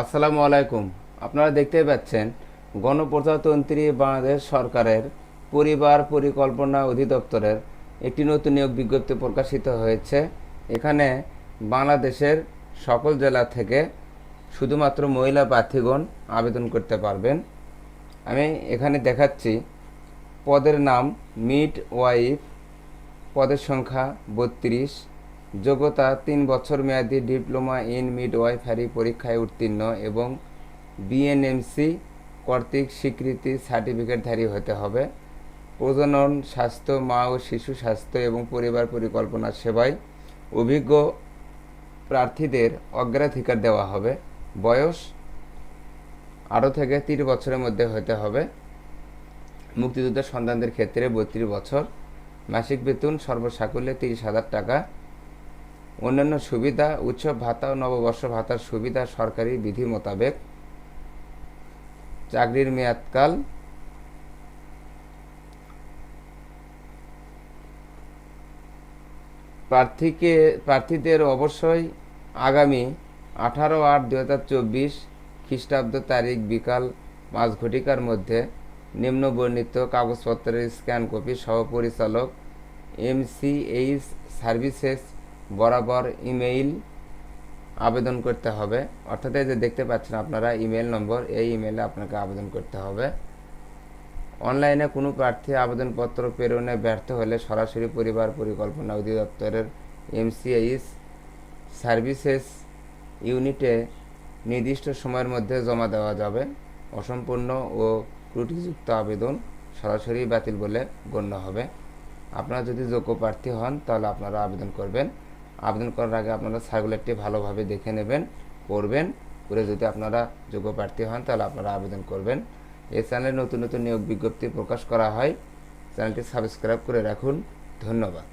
আসসালামু আলাইকুম। আপনারা দেখতেই পাচ্ছেন গণপ্রজাতন্ত্রী বাংলাদেশ সরকারের পরিবার পরিকল্পনা অধিদপ্তরের একটি নতুন নিয়োগ বিজ্ঞপ্তি প্রকাশিত হয়েছে। এখানে বাংলাদেশের সকল জেলা থেকে শুধুমাত্র মহিলা প্রার্থীগণ আবেদন করতে পারবেন। আমি এখানে দেখাচ্ছি পদের নাম মিড ওয়াইফ, পদের সংখ্যা 32, যোগ্যতা 3 বছর মেয়াদী ডিপ্লোমা ইন মিডওয়াইফারি পরীক্ষায় উত্তীর্ণ এবং বিএনএমসি কর্তৃক স্বীকৃতি সার্টিফিকেটধারী হতে হবে। প্রজনন স্বাস্থ্য, মা ও শিশু স্বাস্থ্য এবং পরিবার পরিকল্পনা সেবায় অভিজ্ঞ প্রার্থীদের অগ্রাধিকার দেওয়া হবে। বয়স 18 থেকে 30 বছরের মধ্যে হতে হবে। মুক্তিযুদ্ধের সন্তানদের ক্ষেত্রে 32 বছর। মাসিক বেতন সর্বসাকুল্যে 30,000 টাকা। অন্যান্য সুবিধা, উৎসব ভাতা ও নববর্ষ ভাতার সুবিধা সরকারি বিধি মোতাবেক। চাকরির মেয়াদকাল প্রার্থীদের অবশ্যই আগামী 18/8/2024 খ্রিস্টাব্দ তারিখ বিকাল 5 ঘটিকার মধ্যে নিম্নবর্ণিত কাগজপত্রের স্ক্যান কপি সহ পরিচালক MCH সার্ভিসেস বরাবর ইমেইল আবেদন করতে হবে। অর্থাৎ এই যে দেখতে পাচ্ছেন আপনারা ইমেল নম্বর, এই ইমেলে আপনাকে আবেদন করতে হবে। অনলাইনে কোনো প্রার্থী আবেদনপত্র প্রেরণে ব্যর্থ হলে সরাসরি পরিবার পরিকল্পনা অধিদপ্তরের MCH সার্ভিসেস ইউনিটে নির্দিষ্ট সময়ের মধ্যে জমা দেওয়া যাবে। অসম্পূর্ণ ও ত্রুটিযুক্ত আবেদন সরাসরি বাতিল বলে গণ্য হবে। আপনারা যদি যোগ্য প্রার্থী হন তাহলে আপনারা আবেদন করবেন। আবেদন করার আগে আপনারা সার্কুলারটি ভালোভাবে দেখে নেবেন, পড়বেন, করে যদি আপনারা যোগ্য প্রার্থী হন তাহলে আপনারা আবেদন করবেন। এই চ্যানেলে নতুন নতুন নিয়োগ বিজ্ঞপ্তি প্রকাশ করা হয়। চ্যানেলটি সাবস্ক্রাইব করে রাখুন। ধন্যবাদ।